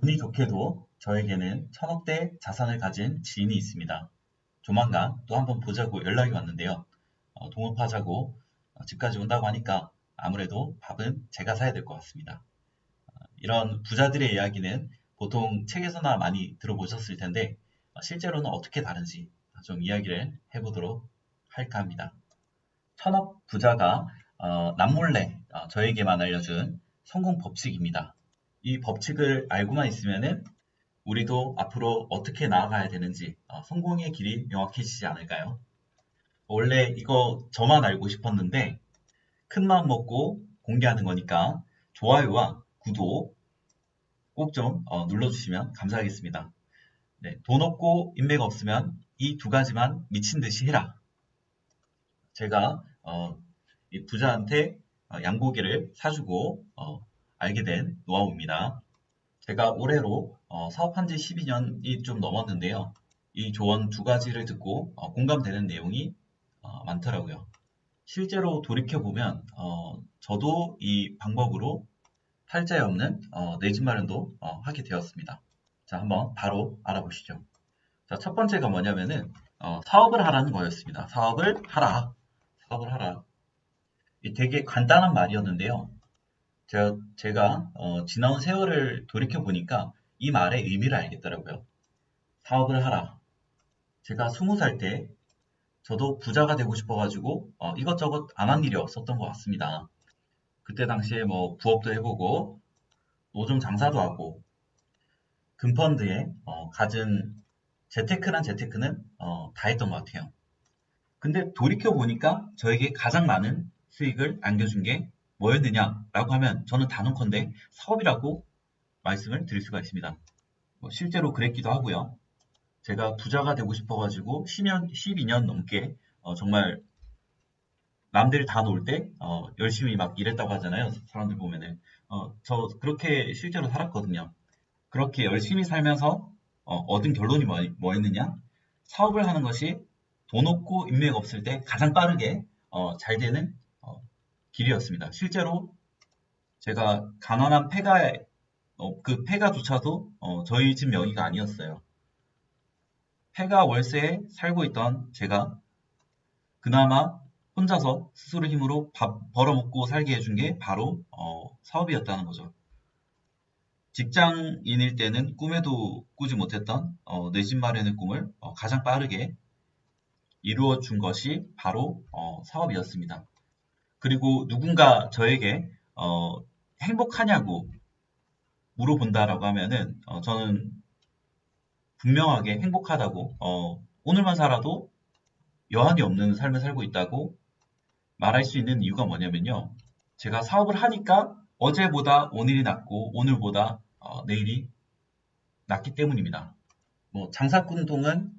운이 좋게도 저에게는 1000억대 자산을 가진 지인이 있습니다. 조만간 또 한번 보자고 연락이 왔는데요. 동업하자고 집까지 온다고 하니까 아무래도 밥은 제가 사야 될 것 같습니다. 이런 부자들의 이야기는 보통 책에서나 많이 들어보셨을 텐데 실제로는 어떻게 다른지 좀 이야기를 해보도록 할까 합니다. 1000억 부자가 남몰래 저에게만 알려준 성공 법칙입니다. 이 법칙을 알고만 있으면은 우리도 앞으로 어떻게 나아가야 되는지 성공의 길이 명확해지지 않을까요? 원래 이거 저만 알고 싶었는데 큰 마음 먹고 공개하는 거니까 좋아요와 구독 꼭 좀 눌러주시면 감사하겠습니다. 네, 돈 없고 인맥 없으면 이 두 가지만 미친 듯이 해라. 제가 이 부자한테 양고기를 사주고 알게 된 노하우입니다. 제가 올해로 사업한 지 12년이 좀 넘었는데요. 이 조언 두 가지를 듣고 공감되는 내용이 많더라고요. 실제로 돌이켜보면 저도 이 방법으로 탈자에 없는 내 집 마련도 하게 되었습니다. 자, 한번 바로 알아보시죠. 자, 첫 번째가 뭐냐면은 사업을 하라는 거였습니다. 사업을 하라. 사업을 하라. 이 되게 간단한 말이었는데요. 제가 지나온 세월을 돌이켜보니까 이 말의 의미를 알겠더라고요. 사업을 하라. 제가 20살 때 저도 부자가 되고 싶어가지고 이것저것 안 한 일이 없었던 것 같습니다. 그때 당시에 뭐 부업도 해보고 노점 장사도 하고 금펀드에 갖은 재테크는 다 했던 것 같아요. 근데 돌이켜보니까 저에게 가장 많은 수익을 안겨준 게 뭐였느냐라고 하면 저는 단언컨대 사업이라고 말씀을 드릴 수가 있습니다. 실제로 그랬기도 하고요. 제가 부자가 되고 싶어가지고 12년 넘게 정말 남들 다 놀 때 열심히 막 일했다고 하잖아요. 사람들 보면은 저 그렇게 실제로 살았거든요. 그렇게 열심히 살면서 얻은 결론이 뭐였느냐? 사업을 하는 것이 돈 없고 인맥 없을 때 가장 빠르게 잘 되는 길이었습니다. 실제로 제가 가난한 그 폐가조차도 저희 집 명의가 아니었어요. 폐가 월세에 살고 있던 제가 그나마 혼자서 스스로 힘으로 밥 벌어먹고 살게 해준 게 바로 사업이었다는 거죠. 직장인일 때는 꿈에도 꾸지 못했던 내 집 마련의 꿈을 가장 빠르게 이루어 준 것이 바로 사업이었습니다. 그리고 누군가 저에게 행복하냐고 물어본다라고 하면은 저는 분명하게 행복하다고 오늘만 살아도 여한이 없는 삶을 살고 있다고 말할 수 있는 이유가 뭐냐면요. 제가 사업을 하니까 어제보다 오늘이 낫고 오늘보다 내일이 낫기 때문입니다. 뭐 장사꾼동은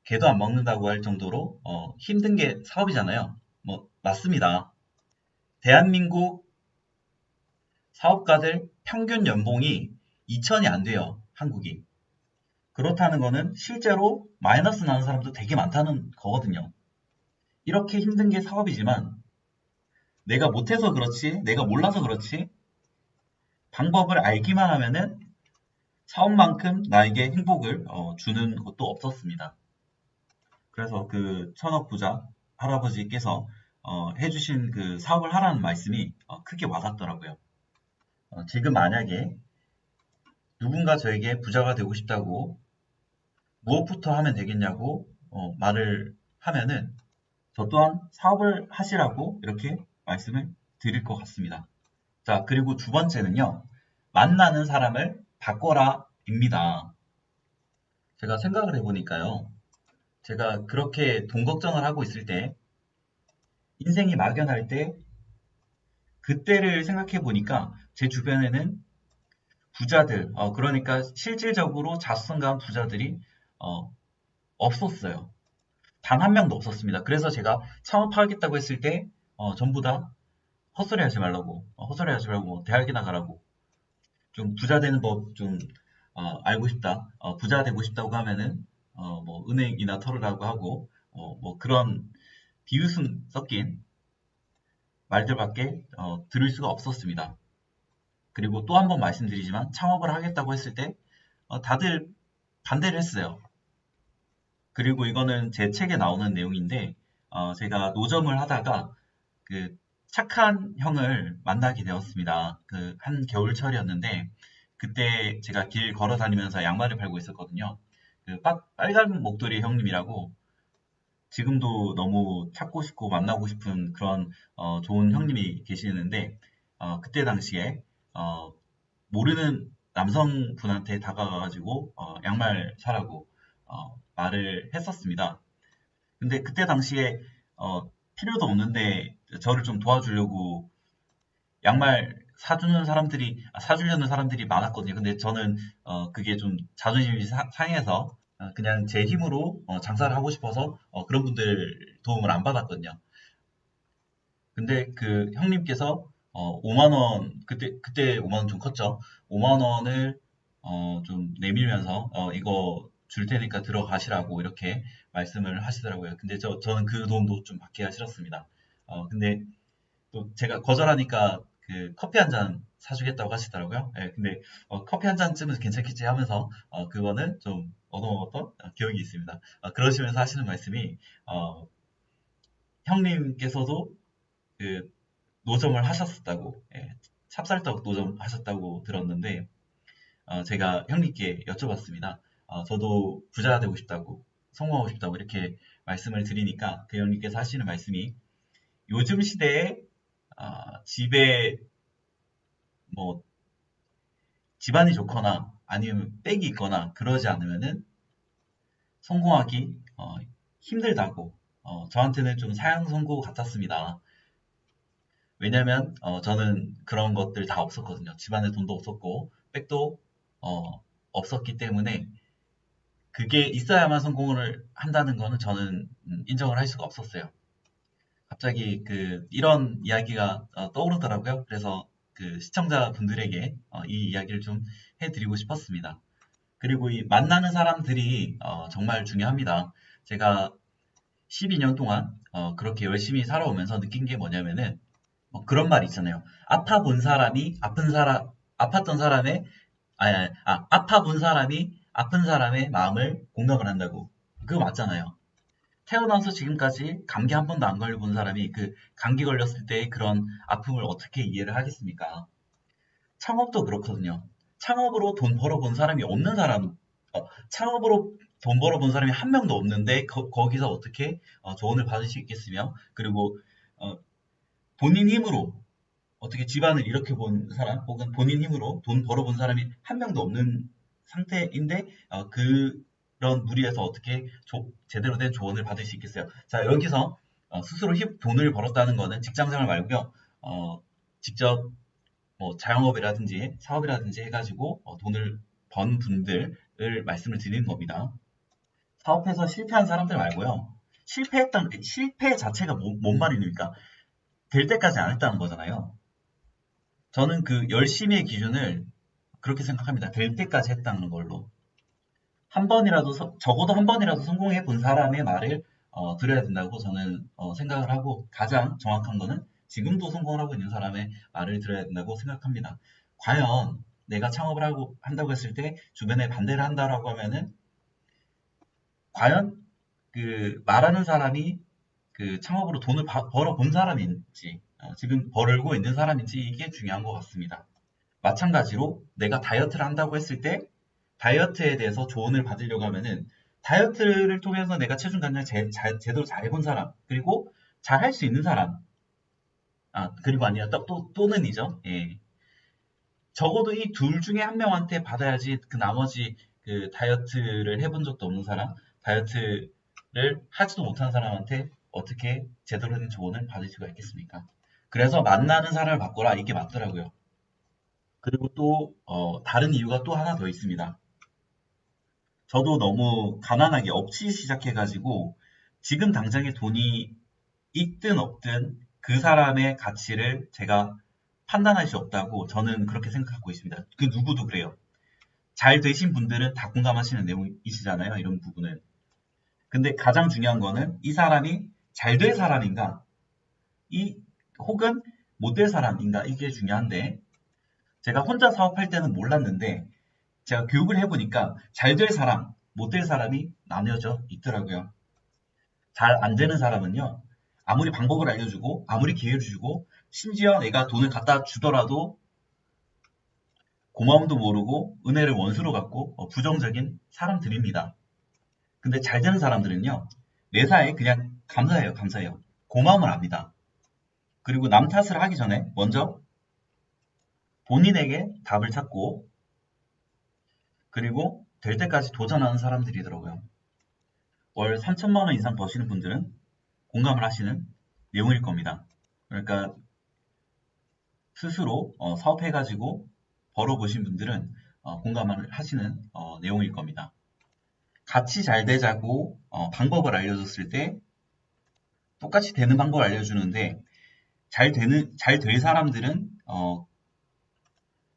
개도 안 먹는다고 할 정도로 힘든 게 사업이잖아요. 뭐 맞습니다. 대한민국 사업가들 평균 연봉이 2천이 안 돼요. 한국이. 그렇다는 거는 실제로 마이너스 나는 사람도 되게 많다는 거거든요. 이렇게 힘든 게 사업이지만 내가 못해서 그렇지, 내가 몰라서 그렇지, 방법을 알기만 하면은 사업만큼 나에게 행복을 주는 것도 없었습니다. 그래서 그 천억 부자 할아버지께서 해주신 그 사업을 하라는 말씀이 크게 와닿더라고요. 지금 만약에 누군가 저에게 부자가 되고 싶다고 무엇부터 하면 되겠냐고 말을 하면은 저 또한 사업을 하시라고 이렇게 말씀을 드릴 것 같습니다. 자, 그리고 두 번째는요. 만나는 사람을 바꿔라입니다. 제가 생각을 해보니까요. 제가 그렇게 돈 걱정을 하고 있을 때 인생이 막연할 때 그때를 생각해 보니까 제 주변에는 부자들, 그러니까 실질적으로 자수성가한 부자들이 없었어요. 단 한 명도 없었습니다. 그래서 제가 창업하겠다고 했을 때 전부 다 헛소리 하지 말라고, 헛소리 하지 말고 뭐 대학이나 가라고, 좀 부자 되는 법 좀 알고 싶다, 부자 되고 싶다고 하면은 뭐 은행이나 털으라고 하고 뭐 그런 비웃음 섞인 말들밖에 들을 수가 없었습니다. 그리고 또 한 번 말씀드리지만 창업을 하겠다고 했을 때 다들 반대를 했어요. 그리고 이거는 제 책에 나오는 내용인데 제가 노점을 하다가 그 착한 형을 만나게 되었습니다. 그 한 겨울철이었는데 그때 제가 길 걸어 다니면서 양말을 팔고 있었거든요. 그 빨간 목도리 형님이라고 지금도 너무 찾고 싶고 만나고 싶은 그런 좋은 형님이 계시는데 그때 당시에 모르는 남성분한테 다가가가지고 양말 사라고 말을 했었습니다. 근데 그때 당시에 필요도 없는데 저를 좀 도와주려고 양말 사주려는 사람들이 많았거든요. 근데 저는 그게 좀 자존심이 상해서 그냥 제 힘으로 장사를 하고 싶어서 그런 분들 도움을 안 받았거든요. 근데 그 형님께서 5만 원, 그때 5만 원 좀 컸죠. 5만 원을 좀 내밀면서 이거 줄 테니까 들어가시라고 이렇게 말씀을 하시더라고요. 근데 저는 그 도움도 좀 받기가 싫었습니다. 근데 또 제가 거절하니까 그 커피 한 잔 사주겠다고 하시더라고요. 예, 근데 커피 한 잔쯤은 괜찮겠지 하면서 그거는 좀 얻어먹었던 기억이 있습니다. 그러시면서 하시는 말씀이 형님께서도 그 노점을 하셨었다고, 예, 찹쌀떡 노점 하셨다고 들었는데 제가 형님께 여쭤봤습니다. 저도 부자가 되고 싶다고, 성공하고 싶다고 이렇게 말씀을 드리니까 그 형님께서 하시는 말씀이 요즘 시대에 집에 뭐 집안이 좋거나 아니면 빽이 있거나 그러지 않으면은 성공하기 힘들다고 저한테는 좀 사양 선고 같았습니다. 왜냐면 저는 그런 것들 다 없었거든요. 집안에 돈도 없었고 백도 없었기 때문에 그게 있어야만 성공을 한다는 거는 저는 인정을 할 수가 없었어요. 갑자기 이런 이야기가 떠오르더라고요. 그래서 그 시청자분들에게 이 이야기를 좀 해드리고 싶었습니다. 그리고 이 만나는 사람들이 정말 중요합니다. 제가 12년 동안 그렇게 열심히 살아오면서 느낀 게 뭐냐면은 그런 말 있잖아요. 아팠던 사람의, 아파본 사람이 아픈 사람의 마음을 공감을 한다고. 그거 맞잖아요. 태어나서 지금까지 감기 한 번도 안 걸려본 사람이 그 감기 걸렸을 때의 그런 아픔을 어떻게 이해를 하겠습니까? 창업도 그렇거든요. 창업으로 돈 벌어본 사람이 없는 사람, 창업으로 돈 벌어본 사람이 한 명도 없는데 거기서 어떻게 조언을 받을 수 있겠으며 그리고 어, 본인 힘으로 어떻게 집안을 이렇게 본 사람 혹은 본인 힘으로 돈 벌어본 사람이 한 명도 없는 상태인데 그런 무리에서 어떻게 제대로 된 조언을 받을 수 있겠어요. 자 여기서 스스로 돈을 벌었다는 거는 직장생활 말고요. 직접 뭐 자영업이라든지 사업이라든지 해가지고 돈을 번 분들을 말씀을 드리는 겁니다. 사업해서 실패한 사람들 말고요. 실패 자체가 뭔 말입니까? 될 때까지 안 했다는 거잖아요. 저는 그 열심히의 기준을 그렇게 생각합니다. 될 때까지 했다는 걸로. 한 번이라도, 적어도 한 번이라도 성공해 본 사람의 말을 들어야 된다고 저는 생각을 하고 가장 정확한 거는 지금도 성공을 하고 있는 사람의 말을 들어야 된다고 생각합니다. 과연 내가 창업을 한다고 했을 때 주변에 반대를 한다라고 하면은 과연 그 말하는 사람이 그 창업으로 돈을 벌어 본 사람인지 지금 벌고 있는 사람인지 이게 중요한 것 같습니다. 마찬가지로 내가 다이어트를 한다고 했을 때 다이어트에 대해서 조언을 받으려고 하면은 다이어트를 통해서 내가 체중 감량을 제대로 잘 해본 사람 그리고 잘 할 수 있는 사람 그리고 아니라 또는이죠. 예. 적어도 이 둘 중에 한 명한테 받아야지 그 나머지 그 다이어트를 해본 적도 없는 사람 다이어트를 하지도 못한 사람한테 어떻게 제대로 된 조언을 받을 수가 있겠습니까? 그래서 만나는 사람을 바꿔라 이게 맞더라고요. 그리고 또 다른 이유가 또 하나 더 있습니다. 저도 너무 가난하게 억지 시작해가지고 지금 당장에 돈이 있든 없든 그 사람의 가치를 제가 판단할 수 없다고 저는 그렇게 생각하고 있습니다. 그 누구도 그래요. 잘 되신 분들은 다 공감하시는 내용이시잖아요. 이런 부분은. 근데 가장 중요한 거는 이 사람이 잘 될 사람인가, 혹은 못 될 사람인가 이게 중요한데 제가 혼자 사업할 때는 몰랐는데 제가 교육을 해보니까 잘 될 사람, 못 될 사람이 나뉘어져 있더라고요. 잘 안 되는 사람은요, 아무리 방법을 알려주고, 아무리 기회를 주고, 심지어 내가 돈을 갖다 주더라도 고마움도 모르고 은혜를 원수로 갖고 부정적인 사람들입니다. 근데 잘 되는 사람들은요, 매사에 그냥 감사해요, 감사해요. 고마움을 압니다. 그리고 남 탓을 하기 전에 먼저 본인에게 답을 찾고, 그리고 될 때까지 도전하는 사람들이더라고요. 월 3천만 원 이상 버시는 분들은 공감을 하시는 내용일 겁니다. 그러니까 스스로 사업해가지고 벌어보신 분들은 공감을 하시는 내용일 겁니다. 같이 잘 되자고 방법을 알려줬을 때 똑같이 되는 방법을 알려주는데 잘 될 사람들은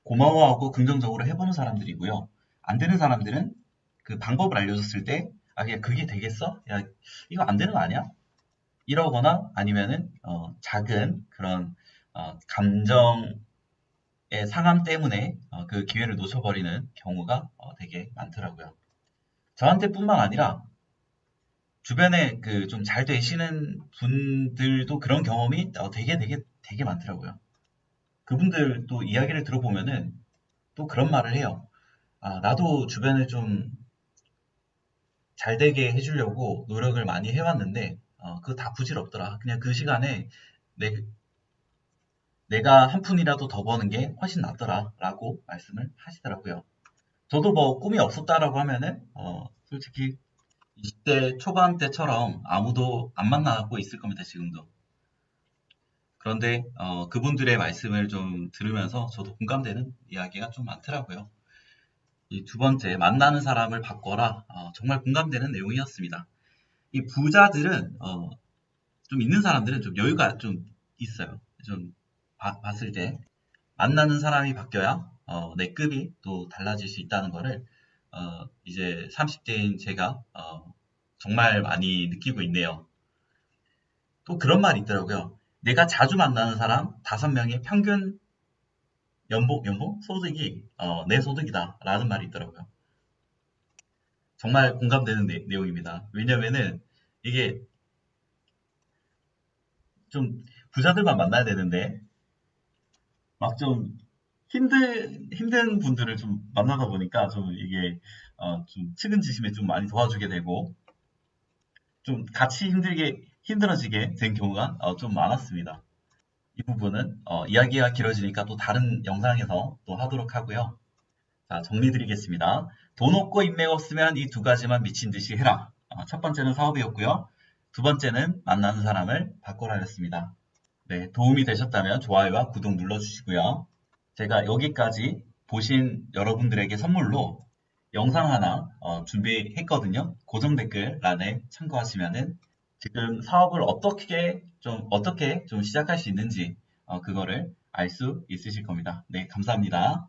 고마워하고 긍정적으로 해보는 사람들이고요. 안 되는 사람들은 그 방법을 알려줬을 때 야, 그게 되겠어? 야, 이거 안 되는 거 아니야? 이러거나 아니면은 작은 그런 감정의 상함 때문에 그 기회를 놓쳐버리는 경우가 되게 많더라고요. 저한테뿐만 아니라 주변에 그 좀 잘 되시는 분들도 그런 경험이 되게 많더라고요. 그분들 또 이야기를 들어보면은 또 그런 말을 해요. 아, 나도 주변에 좀 잘 되게 해주려고 노력을 많이 해왔는데 그거 다 부질없더라. 그냥 그 시간에 내가 한 푼이라도 더 버는 게 훨씬 낫더라 라고 말씀을 하시더라고요. 저도 뭐 꿈이 없었다라고 하면은 솔직히 20대 초반 때처럼 아무도 안 만나고 있을 겁니다, 지금도. 그런데 그분들의 말씀을 좀 들으면서 저도 공감되는 이야기가 좀 많더라고요. 이 두 번째, 만나는 사람을 바꿔라. 정말 공감되는 내용이었습니다. 이 부자들은 좀 있는 사람들은 좀 여유가 좀 있어요. 좀 봤을 때 만나는 사람이 바뀌어야 내 급이 또 달라질 수 있다는 거를 이제 30대인 제가 정말 많이 느끼고 있네요. 또 그런 말이 있더라고요. 내가 자주 만나는 사람 5명의 평균 연봉? 소득이 내 소득이다 라는 말이 있더라고요. 정말 공감되는 내용입니다. 왜냐면은 이게 좀 부자들만 만나야 되는데 막 좀 힘든 분들을 좀 만나다 보니까 좀 이게 좀 측은지심에 좀 많이 도와주게 되고 좀 같이 힘들어지게 된 경우가 좀 많았습니다. 이 부분은 이야기가 길어지니까 또 다른 영상에서 또 하도록 하고요. 자, 정리드리겠습니다. 돈 없고 인맥 없으면 이 두 가지만 미친 듯이 해라. 첫 번째는 사업이었고요. 두 번째는 만나는 사람을 바꿔라였습니다. 네, 도움이 되셨다면 좋아요와 구독 눌러주시고요. 제가 여기까지 보신 여러분들에게 선물로 영상 하나 준비했거든요. 고정 댓글란에 참고하시면은 지금 사업을 어떻게 좀 시작할 수 있는지 그거를 알 수 있으실 겁니다. 네, 감사합니다.